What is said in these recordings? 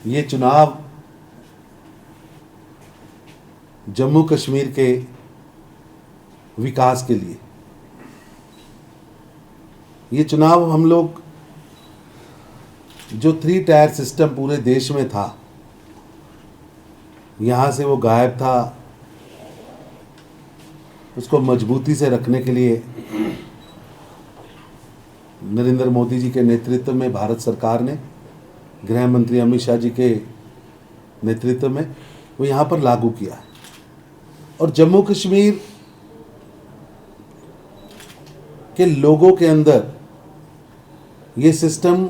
ये चुनाव जम्मू कश्मीर के विकास के लिए, ये चुनाव हम लोग जो 3 टायर सिस्टम पूरे देश में था, यहाँ से वो गायब था, उसको मजबूती से रखने के लिए नरेंद्र मोदी जी के नेतृत्व में भारत सरकार ने, गृह मंत्री अमित शाह जी के नेतृत्व में वो यहाँ पर लागू किया। और जम्मू कश्मीर के लोगों के अंदर ये सिस्टम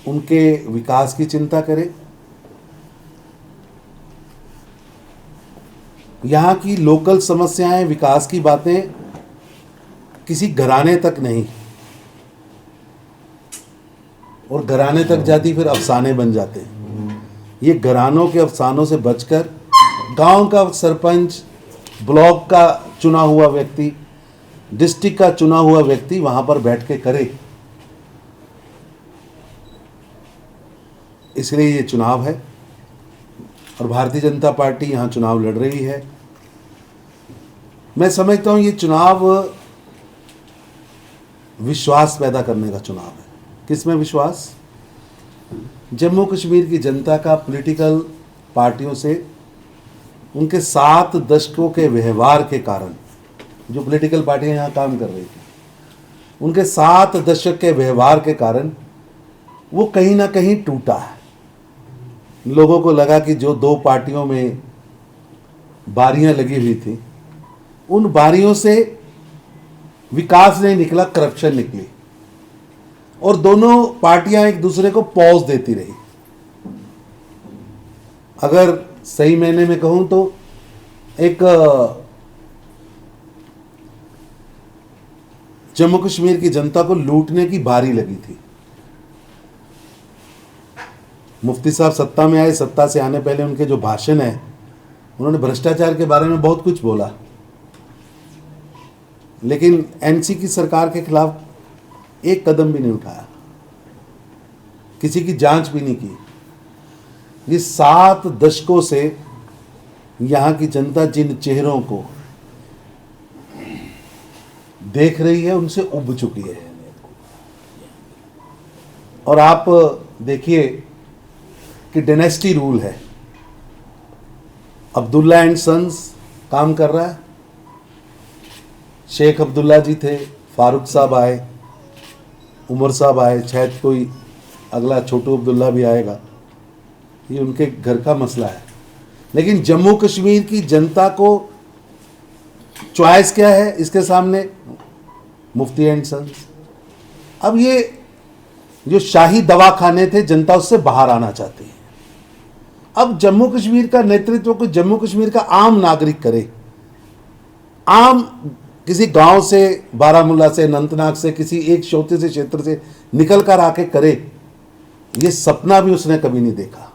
उनके विकास की चिंता करे, यहाँ की लोकल समस्याएं, विकास की बातें किसी घराने तक नहीं, और घराने तक जाती फिर अफसाने बन जाते हैं। ये घरानों के अफसानों से बचकर गांव का सरपंच, ब्लॉक का चुना हुआ व्यक्ति, डिस्ट्रिक्ट का चुना हुआ व्यक्ति वहां पर बैठ के करे, इसलिए ये चुनाव है। और भारतीय जनता पार्टी यहाँ चुनाव लड़ रही है। मैं समझता हूँ ये चुनाव विश्वास पैदा करने का चुनाव है। किसमें विश्वास? जम्मू कश्मीर की जनता का पॉलिटिकल पार्टियों से उनके 7 दशकों के व्यवहार के कारण, जो पॉलिटिकल पार्टियां यहाँ काम कर रही थी, उनके 7 दशक के व्यवहार के कारण वो कहीं ना कहीं टूटा है। लोगों को लगा कि जो 2 पार्टियों में बारियां लगी हुई थी, उन बारियों से विकास नहीं निकला, करप्शन निकली, और दोनों पार्टियां एक दूसरे को पॉज देती रही। अगर सही मायने में कहूं तो एक जम्मू कश्मीर की जनता को लूटने की बारी लगी थी। मुफ्ती साहब सत्ता में आए, सत्ता से आने पहले उनके जो भाषण है, उन्होंने भ्रष्टाचार के बारे में बहुत कुछ बोला, लेकिन एनसी की सरकार के खिलाफ एक कदम भी नहीं उठाया, किसी की जांच भी नहीं की। ये 7 दशकों से यहाँ की जनता जिन चेहरों को देख रही है, उनसे उब चुकी है। और आप देखिए कि डायनेस्टी रूल है। अब्दुल्ला एंड सन्स काम कर रहा है। शेख अब्दुल्ला जी थे, फारूक साहब आए, उमर साहब आए, शायद कोई अगला छोटू अब्दुल्ला भी आएगा। ये उनके घर का मसला है। लेकिन जम्मू कश्मीर की जनता को चॉइस क्या है इसके सामने? मुफ्ती एंड सन्स। अब ये जो शाही दवाखाने थे, जनता उससे बाहर आना चाहती है। अब जम्मू कश्मीर का नेतृत्व को जम्मू कश्मीर का आम नागरिक करे, आम किसी गांव से, बारामूला से, अनंतनाग से, किसी एक छोटे से क्षेत्र से निकल कर आके करे, ये सपना भी उसने कभी नहीं देखा।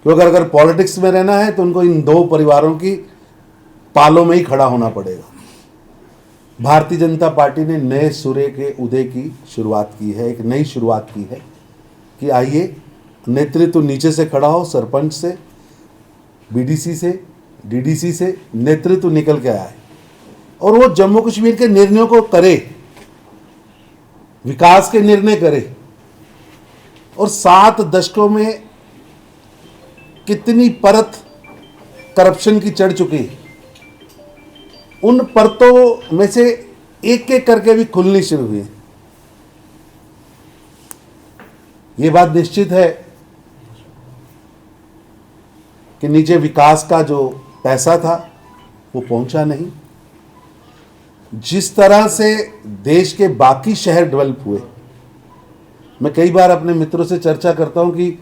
क्योंकि अगर पॉलिटिक्स में रहना है तो उनको इन 2 परिवारों की पालों में ही खड़ा होना पड़ेगा। भारतीय जनता पार्टी ने नए सूर्य के उदय की शुरुआत की है, एक नई शुरुआत की है कि आइए नेतृत्व नीचे से खड़ा हो, सरपंच से, बीडीसी से, डीडीसी से नेतृत्व निकल के आए, और वो जम्मू कश्मीर के निर्णयों को करे, विकास के निर्णय करे। और 7 दशकों में कितनी परत करप्शन की चढ़ चुकी, उन परतों में से एक एक करके भी खुलनी शुरू हुई। ये बात निश्चित है कि नीचे विकास का जो पैसा था वो पहुंचा नहीं। जिस तरह से देश के बाकी शहर डेवलप हुए, मैं कई बार अपने मित्रों से चर्चा करता हूं कि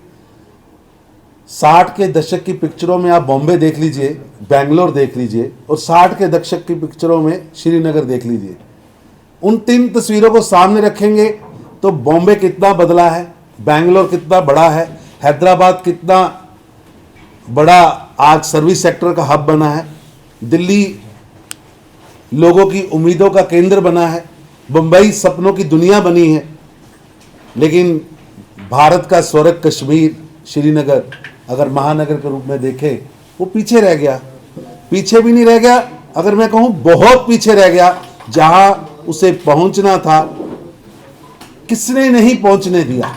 60 के दशक की पिक्चरों में आप बॉम्बे देख लीजिए, बेंगलोर देख लीजिए, और 60 के दशक की पिक्चरों में श्रीनगर देख लीजिए। उन 3 तस्वीरों को सामने रखेंगे तो बॉम्बे कितना बदला है, बेंगलोर कितना बड़ा है, हैदराबाद कितना बड़ा आज सर्विस सेक्टर का हब बना है, दिल्ली लोगों की उम्मीदों का केंद्र बना है, मुंबई सपनों की दुनिया बनी है। लेकिन भारत का स्वर्ग कश्मीर श्रीनगर अगर महानगर के रूप में देखें, वो पीछे रह गया। पीछे भी नहीं रह गया, अगर मैं कहूं बहुत पीछे रह गया। जहां उसे पहुंचना था, किसने नहीं पहुंचने दिया।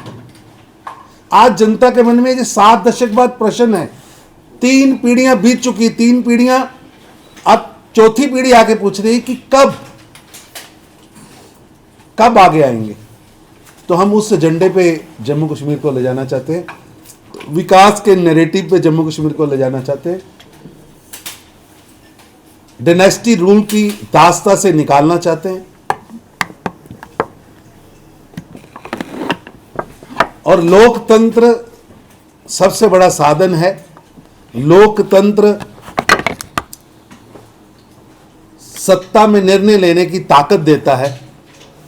आज जनता के मन में ये 7 दशक बाद प्रश्न है। 3 पीढ़ियां बीत चुकी, 3 पीढ़ियां, अब चौथी पीढ़ी आके पूछ रही है कि कब आगे आएंगे। तो हम उस एजेंडे पे जम्मू कश्मीर को ले जाना चाहते हैं, विकास के नैरेटिव पे जम्मू कश्मीर को ले जाना चाहते हैं, डायनेस्टी रूल की दास्ता से निकालना चाहते हैं। और लोकतंत्र सबसे बड़ा साधन है। लोकतंत्र सत्ता में निर्णय लेने की ताकत देता है।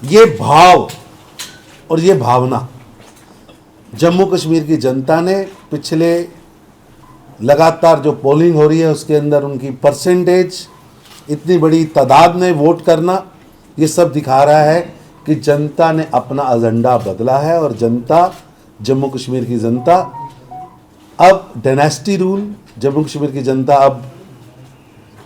ये भाव और ये भावना जम्मू कश्मीर की जनता ने पिछले लगातार जो पोलिंग हो रही है उसके अंदर उनकी परसेंटेज, इतनी बड़ी तादाद में वोट करना, ये सब दिखा रहा है कि जनता ने अपना एजेंडा बदला है। और जनता, जम्मू कश्मीर की जनता अब डायनेस्टी रूल, जम्मू कश्मीर की जनता अब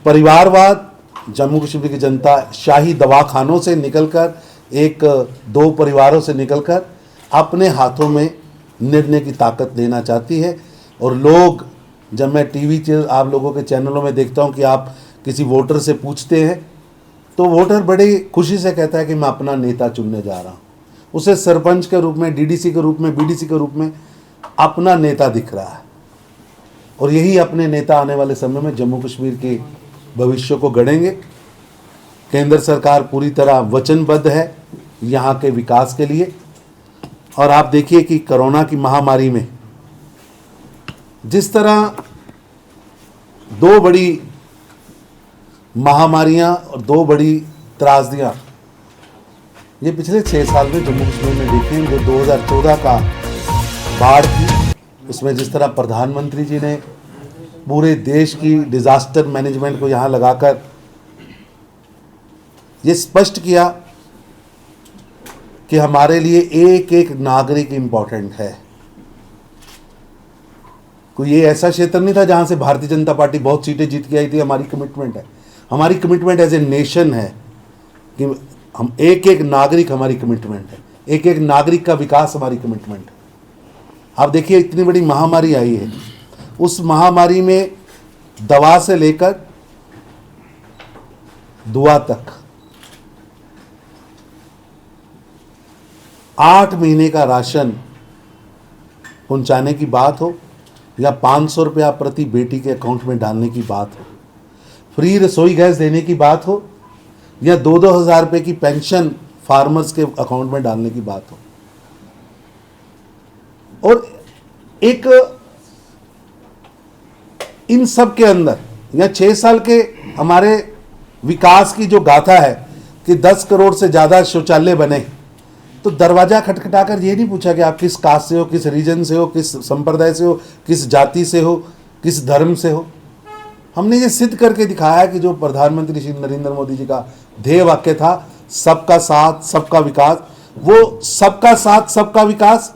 परिवारवाद, जम्मू कश्मीर की जनता शाही दवाखानों से निकलकर, 1-2 परिवारों से निकलकर अपने हाथों में निर्णय की ताकत लेना चाहती है। और लोग, जब मैं टीवी आप लोगों के चैनलों में देखता हूं कि आप किसी वोटर से पूछते हैं, तो वोटर बड़ी खुशी से कहता है कि मैं अपना नेता चुनने जा रहा हूं। उसे सरपंच के रूप में, डीडीसी के रूप में, बीडीसी के रूप में अपना नेता दिख रहा है। और यही अपने नेता आने वाले समय में जम्मू कश्मीर के भविष्य को गढ़ेंगे। केंद्र सरकार पूरी तरह वचनबद्ध है यहाँ के विकास के लिए। और आप देखिए कि कोरोना की महामारी में जिस तरह 2 बड़ी महामारियां और 2 बड़ी त्रासदियां ये पिछले 6 साल में जम्मू कश्मीर में देखें। जो 2014 का बाढ़ थी, उसमें जिस तरह प्रधानमंत्री जी ने पूरे देश की डिजास्टर मैनेजमेंट को यहाँ लगाकर ये स्पष्ट किया कि हमारे लिए एक एक नागरिक इम्पोर्टेंट है। कोई ये ऐसा क्षेत्र नहीं था जहां से भारतीय जनता पार्टी बहुत सीटें जीत के आई थी। हमारी कमिटमेंट है, हमारी कमिटमेंट एज ए नेशन है कि हम एक एक नागरिक, हमारी कमिटमेंट है, एक एक नागरिक का विकास हमारी कमिटमेंट है। आप देखिए इतनी बड़ी महामारी आई है, उस महामारी में दवा से लेकर दुआ तक 8 महीने का राशन पहुंचाने की बात हो या 500 रुपया प्रति बेटी के अकाउंट में डालने की बात हो, फ्री रसोई गैस देने की बात हो या 2-2 हज़ार रुपये की पेंशन फार्मर्स के अकाउंट में डालने की बात हो। और एक इन सब के अंदर या 6 साल के हमारे विकास की जो गाथा है कि 10 करोड़ से ज़्यादा शौचालय बने, तो दरवाजा खटखटाकर ये नहीं पूछा कि आप किस कास्ट से हो, किस रीजन से हो, किस संप्रदाय से हो, किस जाति से हो, किस धर्म से हो। हमने ये सिद्ध करके दिखाया कि जो प्रधानमंत्री श्री नरेंद्र मोदी जी का ध्येय वाक्य था, सबका साथ सबका विकास, वो सबका साथ सबका विकास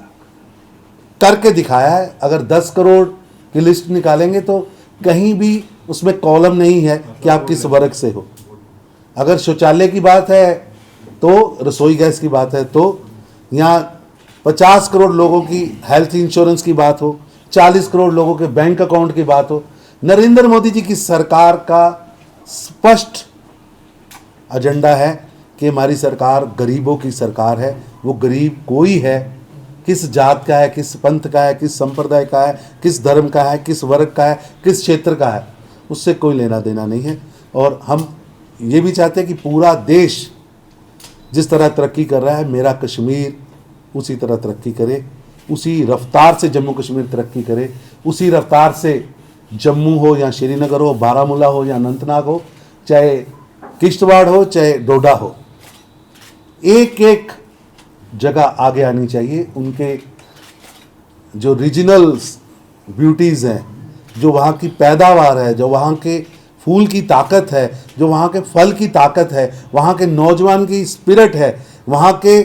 करके दिखाया है। अगर 10 करोड़ की लिस्ट निकालेंगे तो कहीं भी उसमें कॉलम नहीं है कि आप किस वर्ग से हो। अगर शौचालय की बात है तो, रसोई गैस की बात है तो, यहाँ 50 करोड़ लोगों की हेल्थ इंश्योरेंस की बात हो, 40 करोड़ लोगों के बैंक अकाउंट की बात हो, नरेंद्र मोदी जी की सरकार का स्पष्ट एजेंडा है कि हमारी सरकार गरीबों की सरकार है। वो गरीब कोई है, किस जात का है, किस पंथ का है, किस संप्रदाय का है, किस धर्म का है, किस वर्ग का है, किस क्षेत्र का है, उससे कोई लेना देना नहीं है। और हम ये भी चाहते हैं कि पूरा देश जिस तरह तरक्की कर रहा है, मेरा कश्मीर उसी तरह तरक्की करे, उसी रफ्तार से जम्मू कश्मीर तरक्की करे, उसी रफ्तार से जम्मू हो या श्रीनगर हो, बारामूला हो या अनंतनाग हो, चाहे किश्तवाड़ हो, चाहे डोडा हो, एक एक जगह आगे आनी चाहिए। उनके जो रीजनल ब्यूटीज़ हैं, जो वहाँ की पैदावार है, जो वहाँ के फूल की ताकत है, जो वहाँ के फल की ताकत है, वहाँ के नौजवान की स्पिरिट है, वहाँ के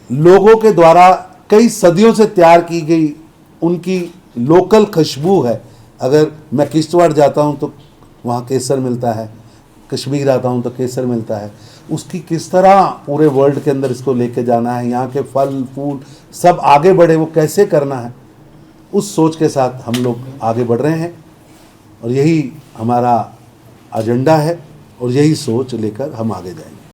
लोगों के द्वारा कई सदियों से तैयार की गई उनकी लोकल खुशबू है। अगर मैं किश्तवाड़ जाता हूँ तो वहाँ केसर मिलता है, कश्मीर आता हूँ तो केसर मिलता है। उसकी किस तरह पूरे वर्ल्ड के अंदर इसको लेके जाना है, यहाँ के फल फूल सब आगे बढ़े, वो कैसे करना है, उस सोच के साथ हम लोग आगे बढ़ रहे हैं और यही हमारा एजेंडा है और यही सोच लेकर हम आगे जाएंगे।